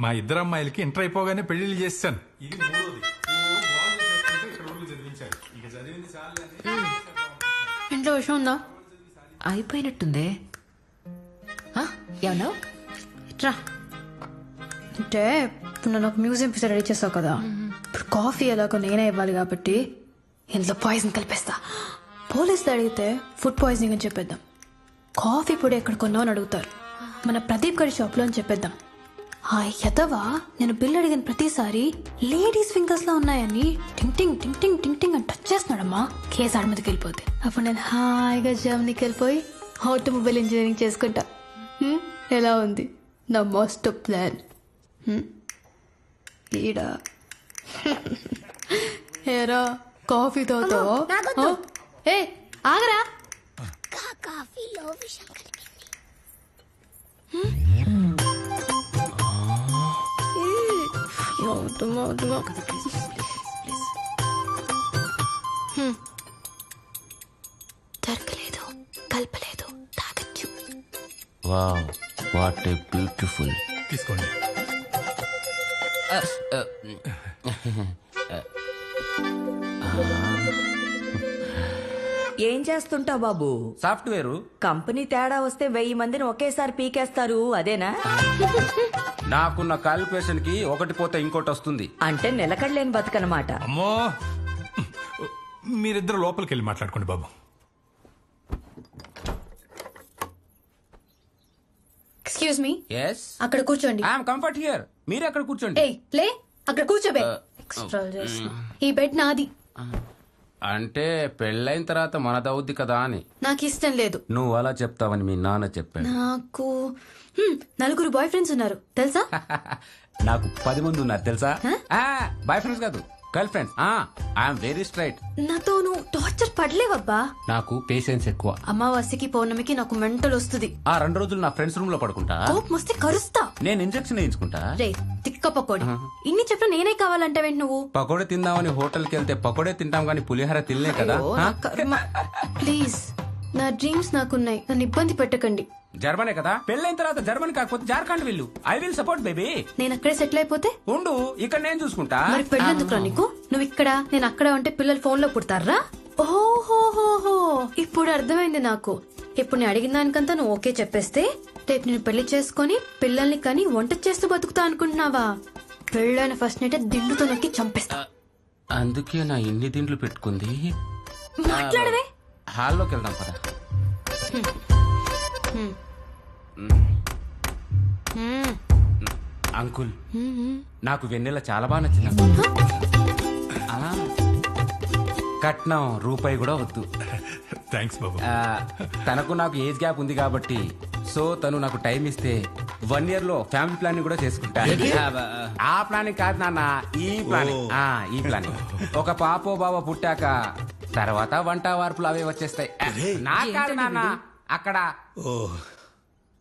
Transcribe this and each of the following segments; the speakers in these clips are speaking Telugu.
మా ఇద్దరు అమ్మాయిలకి ఇంటర్ అయిపోగానే పెళ్లిళ్ళు చేస్తాను. ఇది మూడోది. ఇక్కడ ఊర్లు చదివించారు. ఇక చదివింది చాలు అని. ఇంట్లో విషయం ఉందా? అయిపోయినట్టుందే. ఏమన్నా ఇట్రా. అంటే ఇప్పుడు నన్ను ఒక మ్యూజియం పిక్చర్ రెడీ చేస్తావు కదా, ఇప్పుడు కాఫీ ఎలాగో నేనే ఇవ్వాలి కాబట్టి ఇంట్లో పాయిజన్ కలిపేస్తా. పోలీసులు అడిగితే ఫుడ్ పాయిజనింగ్ అని చెప్పేద్దాం. కాఫీ పొడి ఎక్కడ కొన్నావు అని అడుగుతారు, మన ప్రదీప్ గారి షాప్లో అని చెప్పేద్దాం. ఆ యదవా నేను బిల్ అడిగిన ప్రతిసారి లేడీస్ ఫింగర్స్ లో ఉన్నాయని టింగ్ టింగ్ టింగ్ టింగ్ టింగ్ టింగ్ అని టచ్ చేస్తున్నాడమ్మా. కేసు ఆడ మీదకి వెళ్ళిపోతే అప్పుడు నేను హాయిగా జర్మనీకి వెళ్ళిపోయి ఆటోమొబైల్ ఇంజనీరింగ్ చేసుకుంటా. ఎలా ఉంది నా మాస్టర్ ప్లాన్? ఈడా ఏరా కాఫీ తాగుతావా? ఏ ఆగరా. కాఫీలో విషం కలిపింది. దొరకలేదు, కలపలేదు, తాగొచ్చు. Wow, what a beautiful. తీసుకోండి. ఏం చేస్తుంటావు బాబు? సాఫ్ట్వేర్. కంపెనీ తేడా వస్తే 1000 మందిని ఒకేసారి పీకేస్తారు, అదేనా? నాకున్న క్వాలిఫికేషన్ కి ఒకటి పోతే ఇంకోటి వస్తుంది. అంటే నిలకడలేని బతుకనమాట. అమ్మో, మీరిద్దరు లోపలికి వెళ్ళి మాట్లాడుకోండి బాబు. ఎక్స్క్యూజ్ మీ, ఎస్, అక్కడ కూర్చోండి. I'm comfort here. మీరు అక్కడ కూర్చోండి. ఏయ్ ప్లే, అక్కడ కూర్చోబే. ఎక్స్ట్రా చేస్తున్నా. ఈ బెడ్ నాది. అంటే పెళ్ళైన తర్వాత మనదవుద్ది కదా అని. నాకు ఇష్టం లేదు. నువ్వు అలా చెప్తావని మీ నాన్న చెప్పాడు. నాకు 4 బాయ్ ఫ్రెండ్స్ ఉన్నారు తెలుసా? నాకు 10 మంది ఉన్నారు తెలుసా? బాయ్ ఫ్రెండ్స్ కాదు, girl friends. I'm very straight. నాతో నువ్వు టార్చర్ పడలేవబ్బా. నాకు పేషెన్స్ ఎక్కువ. అమావాస్యకి పౌర్ణమికి నాకు మెంటల్ వస్తుంది. ఆ 2 రోజులు నా ఫ్రెండ్స్ రూమ్ లో పడుకుంటా. కోపం వస్తే కరుస్తా. నేను ఇంజెక్షన్ వేయించుకుంటా. రే తిక్క పకోడి, ఇన్ని చెప్పిన నేనే కావాలంటావేంటి నువ్వు? పకోడే తిందామని హోటల్కి వెళ్తే పకోడే తింటాం గానీ పులిహోర తినలే కదా. అయ్యో, నా కర్మ. ప్లీజ్, నా డ్రీమ్స్ నాకున్నాయి, నన్ను ఇబ్బంది పెట్టకండి. జర్మనీ కదా, పెళ్ళైన తర్వాత జర్మనీ కాకపోతే జార్ఖండ్ వెళ్ళు. I will support baby. నేను అక్కడే సెటిల్ అయిపోతే ఉండు, ఇక్కడ నేను చూసుకుంటా. మరి పెళ్ళెందుకురా నీకు? నువ్వు ఇక్కడ నేను అక్కడ ఉంటే పిల్లలు ఫోన్ లో పుడతారా? ఓహోహోహో, ఇప్పుడు అర్థమైంది నాకు. ఇప్పుడు నేను అడిగిన దానికంతా నువ్వు ఓకే చెప్పేస్తే రేపు నేను పెళ్లి చేసుకుని పిల్లల్ని కని వంట చేస్తూ బతుకుతా అనుకుంటున్నావా? పెళ్ళైన ఫస్ట్ నైట్ దిండుతో నొక్కి చంపేస్తా. అందుకే నా ఇన్ని దిండ్లు పెట్టుకుంది. మాట్లాడవే. హాల్లోకి వెళ్దాం పద. అంకుల్, నాకు వెన్నెల చాలా బాగా నచ్చింది. కట్నం రూపాయి కూడా వద్దు. థ్యాంక్స్ బాబు. తనకు నాకు ఏజ్ గ్యాప్ ఉంది కాబట్టి, సో తను నాకు టైం ఇస్తే 1 year లో ఫ్యామిలీ ప్లానింగ్ కూడా చేసుకుంటా. ఆ ప్లానింగ్ కాదు నాన్న, ఈ ప్లానింగ్. ఈ ప్లానింగ్. ఒక పాపో బాబో పుట్టాక తర్వాత వంట వార్పులు అవే వచ్చేస్తాయి. నా కాదు నాన్న, అక్కడ.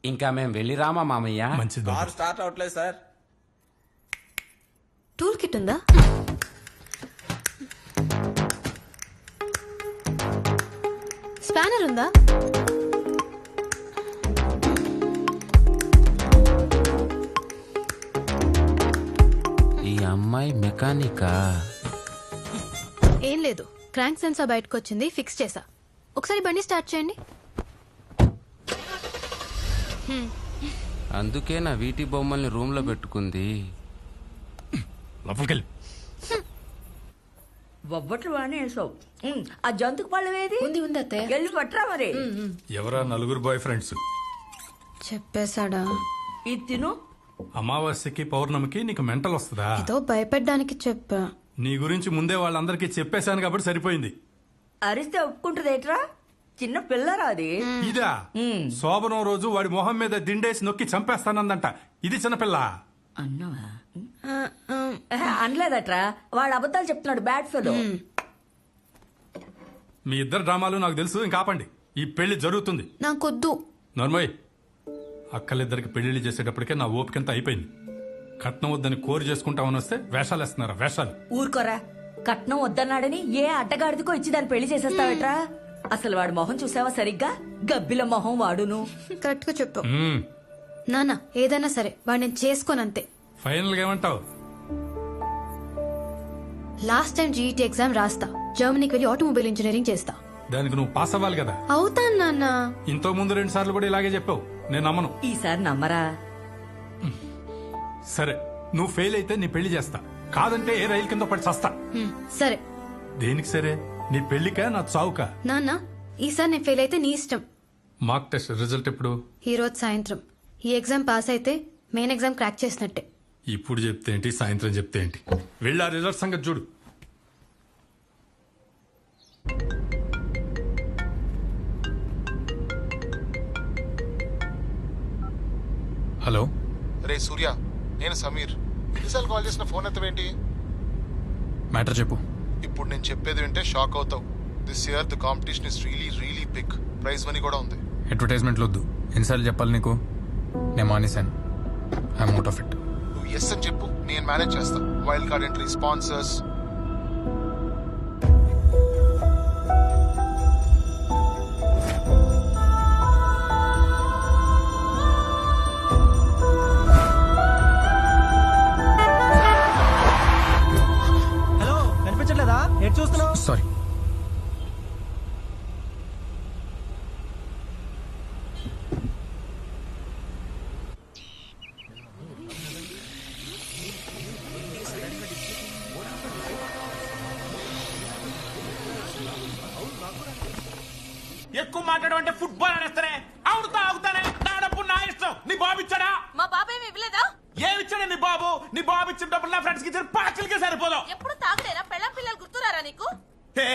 ఇంకా మేము వెళ్ళి రామా మామయ్య. మంచిది బాబు. స్టార్ట్ అవట్లేదు సార్. టూల్ కిట్ ఉందా? స్పానర్ ఉందా? ఈ అమ్మాయి మెకానికా? ఏం లేదు, క్రాంక్ సెన్సార్ బయటకు వచ్చింది, ఫిక్స్ చేసా. ఒకసారి బండి స్టార్ట్ చేయండి. అందుకే నా వీటి బొమ్మల్ని రూమ్ లో పెట్టుకుంది. లోపలికి వెళ్ళి. బొబ్బట్లు బాగానే వేసావు. ఆ జంతుకు పళ్ళు ఏది? ఉంది ఉంది అత్తయ్య. వెళ్ళి పట్టరా మరి. ఎవరా 4 బాయ్ ఫ్రెండ్స్? చెప్పేశాడా? ఇది తిను. అమావాస్యకి పౌర్ణమికి నీకు మెంటల్ వస్తుందా? ఏదో భయపెట్టడానికి చెప్పా. నీ గురించి ముందే వాళ్ళందరికీ చెప్పేశాను కాబట్టి సరిపోయింది. అరిస్తే ఒప్పుకుంటదేట్రా? చిన్న పిల్లరా అది. ఇదా శోభనం రోజు వాడి మొహం మీద దిండేసి నొక్కి చంపేస్తానందంట. ఇది చిన్నపిల్ల. అన్నావా? అనలేదట్రా, వాడు అబద్ధాలు చెప్తున్నాడు. Bad fellow. మీ ఇద్దరు డ్రామాలు నాకు తెలుసు. ఇంకా ఆపండి, ఈ పెళ్లి జరుగుతుంది. నాకొద్దు. నర్మయ్, అక్కలిద్దరికి పెళ్లిళ్ళు చేసేటప్పటికే నా ఓపికంతా అయిపోయింది. కట్నం వద్దని కోరి చేసుకుంటామని వస్తే వేషాలు వేస్తున్నారా? వేషాలు. ఊరుకోరా. కట్నం వద్దన్నాడని ఏ అడ్డగాడిదికో ఇచ్చి దాన్ని పెళ్లి చేసేస్తావేట్రా? అసలు వాడి మొహం చూసావా సరిగ్గా? గబ్బిల మొహం వాడును. కరెక్ట్ గా చెప్పు నాన్న. ఏదైనా సరే వాడు నేను చేసుకోనంతే. ఫైనల్ గా ఏమంటావు? లాస్ట్ టైం జీఈటీ ఎగ్జామ్ రాస్తా, జర్మనీకి వెళ్ళి ఆటోమొబైల్ ఇంజనీరింగ్ చేస్తా. దానికి నువ్వు పాస్ అవ్వాలి కదా. అవుతాను నాన్న. ఇంతకు ముందు 2 సార్లు కూడా ఇలాగే చెప్పావు, నేను నమ్మను. ఈసారి నమ్మరా? సరే, నువ్వు ఫెయిల్ అయితే నీ పెళ్లి చేస్తా, కాదంటే ఏ రైలు కింద పడి చస్తా. సరే. దేనికి సరే? నీ పెళ్లికా నా చావుకా? నాన్న, ఈసారి నేను ఫెయిల్ అయితే నీ ఇష్టం. మార్క్ టెస్ట్ రిజల్ట్ ఎప్పుడు? ఈ రోజు సాయంత్రం. ఈ ఎగ్జామ్ పాస్ అయితే మెయిన్ ఎగ్జామ్ క్రాక్ చేసినట్టే. ఇప్పుడు చెప్తే ఏంటి, సాయంత్రం చెప్తే ఏంటి? వెళ్ళి ఆ రిజల్ట్ సంగతి చూడు. హలో. రే సూర్య, నేను సమీర్. ఎన్నిసార్లు కాల్ చేసిన ఫోన్ ఎత్తవేంటి? మ్యాటర్ చెప్పు. ఇప్పుడు నేను చెప్పేది వింటే షాక్ అవుతావు. This year the competition is really big. Prize money కూడా ఉంది. అడ్వర్టైజ్మెంట్లు వద్దు, ఎన్నిసార్లు చెప్పాలి నీకు? నేను మానేశాను. I'm out of it. నువ్వు ఎస్ అని చెప్పు, నేను మేనేజ్ చేస్తా. Wild card entry, sponsors. Hello, కనిపించట్లేదా? ఎటు చూస్తున్నావు? సారీ. ఎక్కువ మాట్లాడమంటే ఫుట్బాల్ అనేస్తానే. ఆడుతా ఆగుతానే. నా డబ్బు నా ఇష్టం. నీ బాబు ఇచ్చాడా? మా బాబాయ్ ఏమి ఇవ్వలేదా? ఏమిచ్చాడు నీ బాబు? నీ బాబు ఇచ్చిన డబ్బులు నా ఫ్రెండ్స్ కి ఇచ్చిన పార్టీలకే సరిపోదు. ఎప్పుడు తాగలేరా? పెళ్ళం పిల్లలు గుర్తురారా నీకు? హే,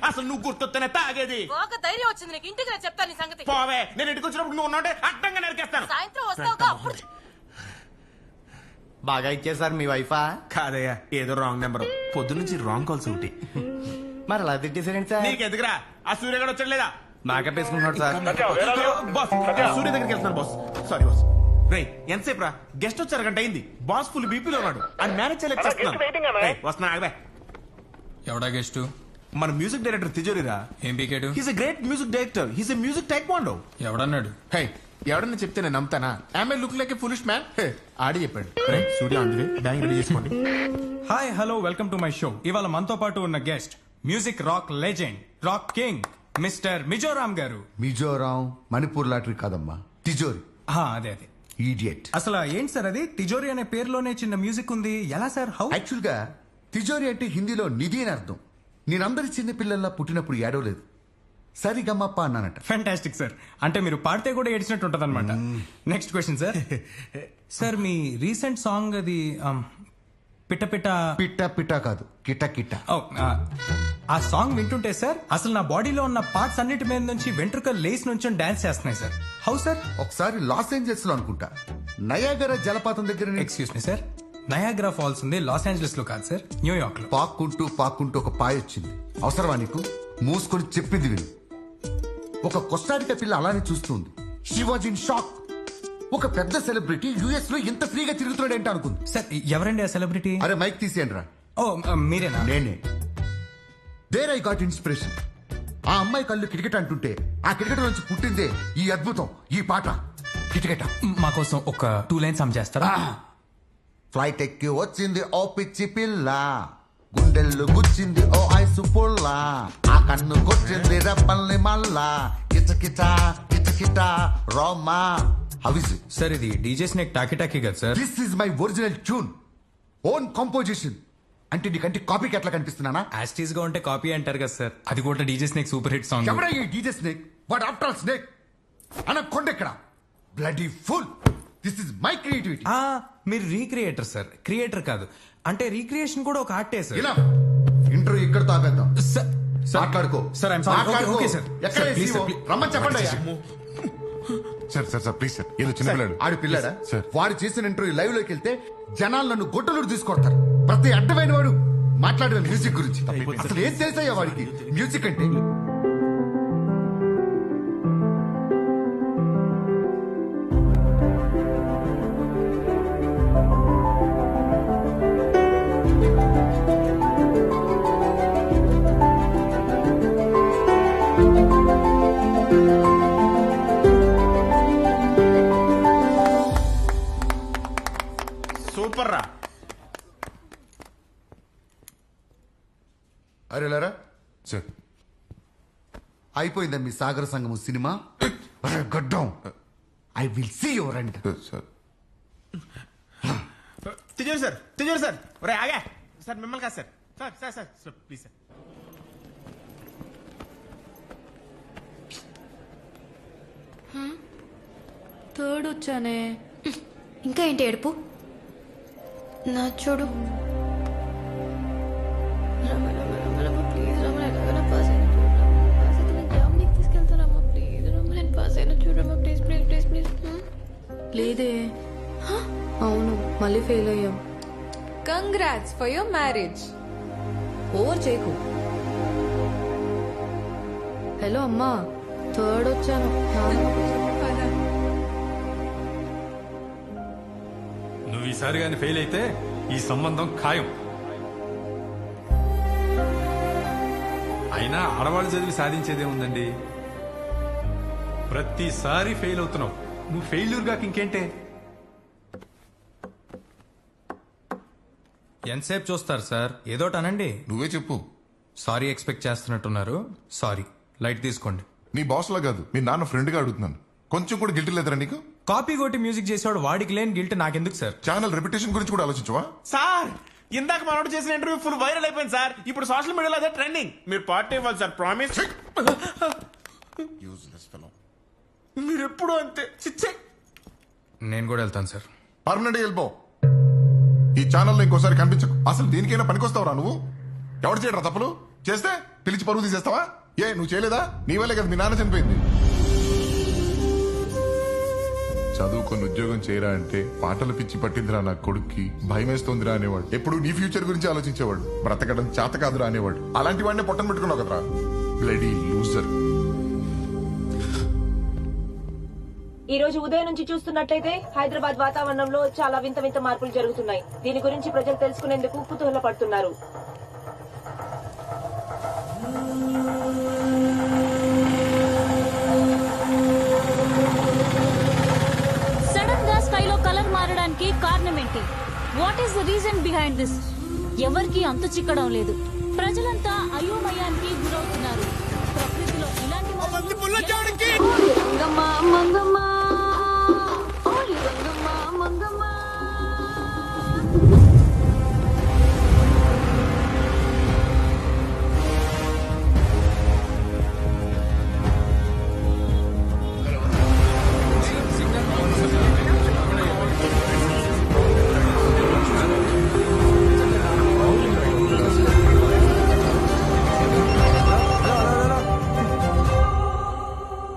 అసలు నువ్వు గుర్తొస్తేనే తాగేది. బాగా ధైర్యం వచ్చింది నీకు. ఇంటికి రా, చెప్తాను నీ సంగతి. పోవే, నేను ఇంటికి వచ్చినప్పుడు నువ్వు ఉన్నావంటే అడ్డంగా నరికేస్తాను. సాయంత్రం వస్తావుగా, అప్పుడు బాగా ఇచ్చేసారు మీ వైఫా? కాదయ్యా, ఏదో రాంగ్ నెంబర్. పొద్దు నుంచి రాంగ్ కాల్స్ ఒకటి. మరి అలా తిట్టేసారండి సార్. నీకు ఎదుగురా? ఆ సూర్య కూడా వచ్చాడు లేదా? మేకప్ వేసుకుంటున్నాడు సార్. బాస్, సూర్య దగ్గరికి వెళ్తున్నాను బాస్. Sorry boss. రేయ్, ఎంతసేపు రా? గెస్ట్ వచ్చారు, గంట అయింది. బాస్ ఫుల్ బీపీలో ఉన్నాడు. అని మేనేజ్ చేయలేక చేస్తున్నాను. రేయ్, వస్తున్నా, ఆగబే. ఎవడా గెస్ట్? మన మ్యూజిక్ డైరెక్టర్ తిజోరిరా. ఏం పీకేడు? He's a great music director. He's a music taekwondo. ఎవడన్నాడు? హే, ఎవడన్నా చెప్తే నేను నమ్ముతానా? I look like a foolish man. ఆడి చెప్పాడు. రే సూర్య, అందుకే బ్యాంక్ రెడీ చేసుకోండి. Hi hello, welcome to my show. ఇవాళ మనతో పాటు ఉన్న guest music rock legend, rock king mister Mizoram గారు. మిజోరాం మణిపూర్ లాటరీ కాదమ్మా, తిజోరి. అదే అదే. ఈడియట్. అసలు ఏంటి సార్ అది? తిజోరి అనే పేరులోనే చిన్న మ్యూజిక్ ఉంది, ఎలా సార్? హౌ? యాక్చువల్ గా తిజోరి అంటే హిందీలో నిధి అని అర్థం. నేనందరి చిన్న పిల్లల్లా పుట్టినప్పుడు ఏడవలేదు, సరిగమ్మప్ప అన్నానట. Fantastic sir. అంటే మీరు పాడితే కూడా ఏడ్చినట్టు ఉంటది అనమాట. Next question sir. సార్, మీ రీసెంట్ సాంగ్ అది పిట్ట పిట్ట పిట్ట పిట్ట కాదు, కిట కిట. ఓ, ఆ సాంగ్ వింటుంటే సార్ అసలు నా బాడీలో ఉన్న పార్ట్స్ అన్నిటి మీద నుంచి వెంట్రుకలు లేస్ నుంచి డాన్స్ చేస్తున్నాయి సార్. How sir? ఒకసారి లాస్ ఏంజల్స్ లో అనుకుంటా, నయాగరా జలపాతం దగ్గర excuse me sir, Niagara falls ఉంది లాస్ ఏంజలస్ లో కాదు సార్, న్యూయార్క్ లో. పాక్కుంటూ ఒక పాయ వచ్చింది. అవసరమా నీకు? మూసుకొని చెప్పింది విను. ఒక కొస్టారికా పిల్ల అలానే చూస్తుంది. She was in shock. ఒక పెద్ద సెలబ్రిటీ యుఎస్ లో ఎంత ఫ్రీగా తిరుగుతున్నాడంటే అనుకుంది. సార్, ఎవరండి ఆ సెలబ్రిటీ? అరే మైక్ తీసేయండి రా. ఓ, మీరేనా? నేనే. There I got inspiration. ఆ అమ్మాయి కళ్ళు కిటకిట అంటుంటే ఆ కిటకిట నుంచి పుట్టిందే ఈ అద్భుతం, ఈ పాట కిటకిట. మా కోసం ఒక 2 లైన్స్ సమ్ చేస్తారా? ఫ్లైట్ ఎక్కి వచ్చింది ఓ పిచ్చి పిల్ల, గుండెల్లో గుచ్చింది ఓ ఐసు పుల్ల, ఆ కన్ను కొట్టింది రెప్పల్ని మల్లా, కిచకిట కిచకిట రోమా. How is it? సార్, ఇది డీజే స్నేక్ టాకీ టాకీ కదా sir? This is my original tune, own composition. అంటే నీకంటే కాపీకి ఎట్లా కనిపిస్తున్నానా? యాస్టీస్ గా ఉంటే కాపీ అంటారు కదా సార్. అది కూడా DJ snake super hit song. ఎవరా ఈ DJ snake? What after all snake అన్న కొండెక్కడ? Bloody fool. This is my creativity. మీరు రీక్రియేటర్ సార్, క్రియేటర్ కాదు. అంటే రీక్రియేషన్ కూడా ఒక ఆర్టే సార్. ఇలా ఇంటర్వ్యూ ఇక్కడ తాగేద్దాం. సార్, మాట్లాడుకో సార్, ఐఎమ్ సారీ. మాట్లాడుకో. Okay sir. ఎక్కడ sir, please SEO? Sir, please. రమ్మని చెప్పండి అయ్యా. సార్ ప్లీజ్ సార్, ఏదో చిన్న పిల్లాడు. ఆడి పిల్లాడా? సార్. వాడు చేసిన ఇంటర్వ్యూ లైవ్ లోకి వెళ్తే జనాలు నన్ను గొడ్డలు తీసుకొడతారు. ప్రతి అడ్డమైన వాడు మాట్లాడిన మ్యూజిక్ గురించి. అసలు ఏం తెలుసయ్యా వాడికి మ్యూజిక్ అంటే? సూపర్ చూడరా. అరే లేరా సార్ అయిపోయిందా మీ సాగర సంగము సినిమా? అరే గడ్డం, I will see your end. Sir Tijori sir ఒరే ఆగా సార్ మిమ్మల్ని కాదు సార్ ప్లీజ్ సార్. థర్డ్ వచ్చానే. ఇంకా ఏంటి ఏడుపు? నా చూడు. రమ రమ రమ రమ ప్లీజ్ రమ ఎలాగైనా పాస్ అయిన చూడు. పాస్ అయితే నేను జాబ్నికి తీసుకెళ్తానమ్మ ప్లీజ్ రమ. నేను పాస్ అయిన చూడమ్మా ప్లీజ్ ప్లీజ్ ప్లీజ్ ప్లీజ్. లేదే. అవును మళ్ళీ ఫెయిల్ అయ్యాం. Congrats for your marriage. Over చేయకు. హలో అమ్మా, థర్డ్ వచ్చాను. నువ్వు ఈసారి కానీ ఫెయిల్ అయితే ఈ సంబంధం ఖాయం. అయినా ఆడవాళ్ళు చదివి సాధించేదే ఉందండి. ప్రతిసారి ఫెయిల్ అవుతున్నావు. నువ్వు ఫెయిల్యూర్ గాక ఇంకేంటే. ఎంతసేపు చూస్తారు సార్? ఏదోటి అనండి. నువ్వే చెప్పు. సారీ ఎక్స్పెక్ట్ చేస్తున్నట్టున్నారు. సారీ, లైట్ తీసుకోండి. నీ బాస్ లా కాదు, మీ నాన్న ఫ్రెండ్ గా అడుగుతున్నాను. కొంచెం కూడా గిల్ట్ లేదురా నీకు? కాపీ కొట్టి మ్యూజిక్ చేసేవాడు వాడికి లేని గిల్ట్ నాకెందుకు సార్? ఛానల్ రెప్యుటేషన్ గురించి కూడా ఆలోచించవా? సార్ ఇందాక మనోడు చేసిన ఇంటర్వ్యూ ఫుల్ వైరల్ అయిపోయింది సార్. ఇప్పుడు సోషల్ మీడియాలో అదే ట్రెండింగ్. మీరు పార్టీ ఇవ్వాలి సార్, ప్రామిస్. మీరు ఎప్పుడు అంతే. నేను కూడా వెళ్తాను సార్. పర్మనెంట్ వెళ్ళిపో. ఈ ఛానల్లో ఇంకోసారి కనిపించకు. అసలు దీనికైనా పనికొస్తావురా నువ్వు? ఎవరు చేయడరా తప్పులు? చేస్తే పిలిచి పరువు తీసేస్తావా? ఏ నువ్వు చేయలేదా? నీ వల్లే కదా మీ నాన్న చనిపోయింది. చదువుకొని ఉద్యోగం చేయరా అంటే పాటలు పిచ్చి పట్టిందిరా నా కొడుక్కి, భయమేస్తోందిరా అనేవాడు. ఎప్పుడు నీ ఫ్యూచర్ గురించి ఆలోచించేవాడు. బ్రతకడం చేత కాదురా అనేవాడు. అలాంటి వాడిని పొట్టను పెట్టుకున్నావు కదరా, బ్లడీ లూజర్. ఈ రోజు ఉదయం నుంచి చూస్తున్నట్లయితే హైదరాబాద్ వాతావరణంలో చాలా వింత వింత మార్పులు జరుగుతున్నాయి. దీని గురించి ప్రజలు తెలుసుకునేందుకు కుతూహల పడుతున్నారు. సడన్ గా స్కైలో కలర్ మారడానికి కారణం ఏంటి? What is the reason behind this? ఎవరికి అంతు చిక్కడం లేదు. ప్రజలంతా అయోమయానికి గురవుతున్నారు. ప్రకృతిలో ఇలాంటి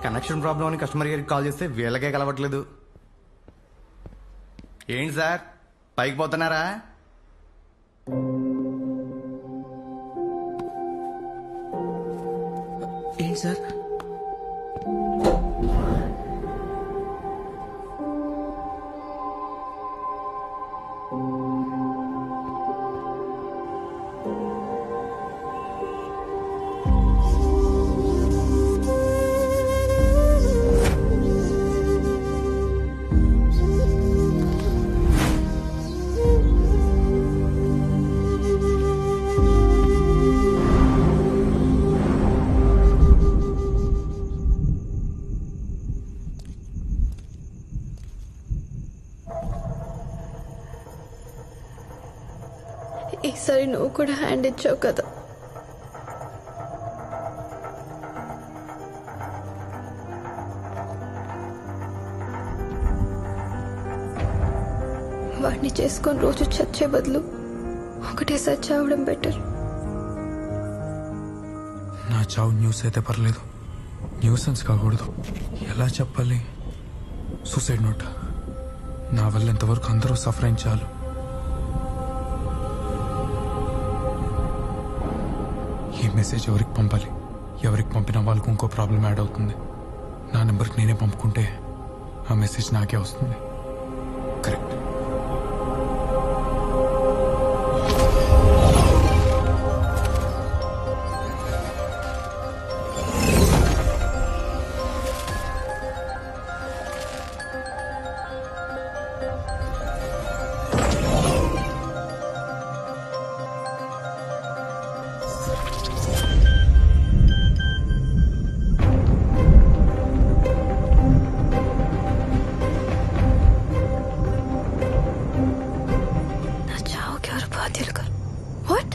కనెక్షన్ ప్రాబ్లం అని కస్టమర్ కేర్కి కాల్ చేస్తే వీళ్ళకే కలవట్లేదు. ఏంటి సార్ పైకి పోతున్నారా? ఏంటి సార్? ఈసారి నువ్వు కూడా హ్యాండ్ ఇచ్చావు కదా. వాడిని చేసుకొని రోజు చచ్చే బదులు ఒకటేసారి చావడం బెటర్. నా చావు న్యూస్ అయితే పర్లేదు, న్యూసెన్స్ కాకూడదు. ఎలా చెప్పాలి? Suicide note. నా వల్ల ఎంతవరకు అందరూ సఫర్ అయిన చాలు. ఈ మెసేజ్ ఎవరికి పంపాలి? ఎవరికి పంపినా వాళ్ళకు ఇంకో ప్రాబ్లం యాడ్ అవుతుంది. నా నెంబర్కి నేనే పంపుకుంటే ఆ మెసేజ్ నాకే వస్తుంది. కరెక్ట్. తెలుగు వాట్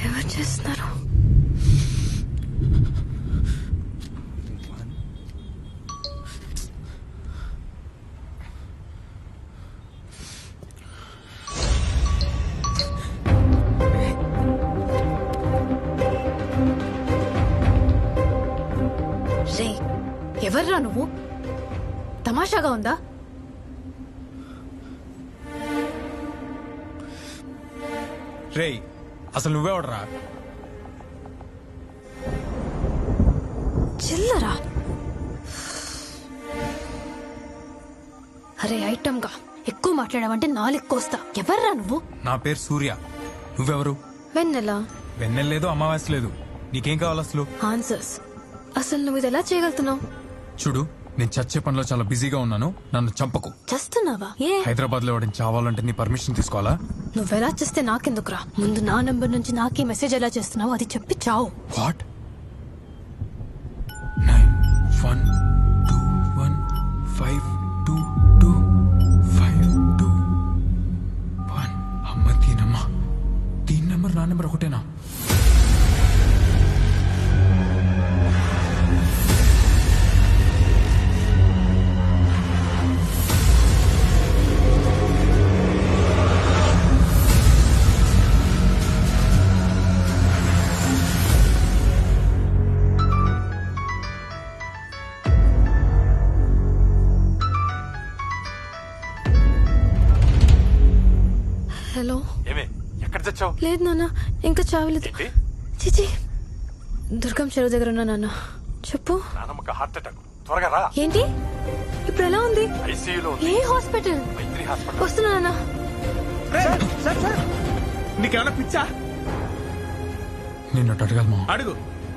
ఎవరు చేస్తున్నారు? రే ఎవర్రా నువ్వు? తమాషాగా ఉందా? రేయ్ అసలు నువ్వెవడరా? చిల్లరా? అరే ఐటమ్ గా ఎక్కువ మాట్లాడావంటే నాలుగు కోస్తా. ఎవర్రా నువ్వు? నా పేరు సూర్య. నువ్వెవరు? వెన్నెలా? వెన్నెల లేదు, అమావాస్య లేదు. నీకేం కావాలి అసలు? ఆన్సర్స్. అసలు నువ్వు ఇది ఎలా చేయగలుగుతున్నావు? చూడు, నేను చచ్చే పనిలో చాలా బిజీగా ఉన్నాను. నన్ను చంపకు. చేస్తున్నావా? ఏ హైదరాబాద్ లో ఎవడని చావాలంటే నీ పర్మిషన్ తీసుకోవాలా? నువ్వెలా చేస్తే నాకెందుకురా? ముందు నా నంబర్ నుంచి నాకే మెసేజ్ ఎలా చేస్తున్నావు అది చెప్పి చావు. వాట్? 9121522521. అమ్మ దీనమ్మ, దీని నెంబర్ నా నెంబర్ ఒకటేనా? హలో. ఏమే, ఎక్కడ చచ్చావు? లేదు నాన్న, ఇంకా చావలేదు. చిచి, దుర్గం చెరువు దగ్గర ఉన్నా నాన్న. చెప్పు. నానమ్మకి హార్ట్ అటాక్. త్వరగా రా. ఏంటి? ఇప్పుడు ఎలా ఉంది? ఐసీయూలో ఏ హాస్పిటల్? వస్తున్నా నాన్న. నీకేమైనా పిచ్చా? నిన్ను అడగాలి మా. అడుగు.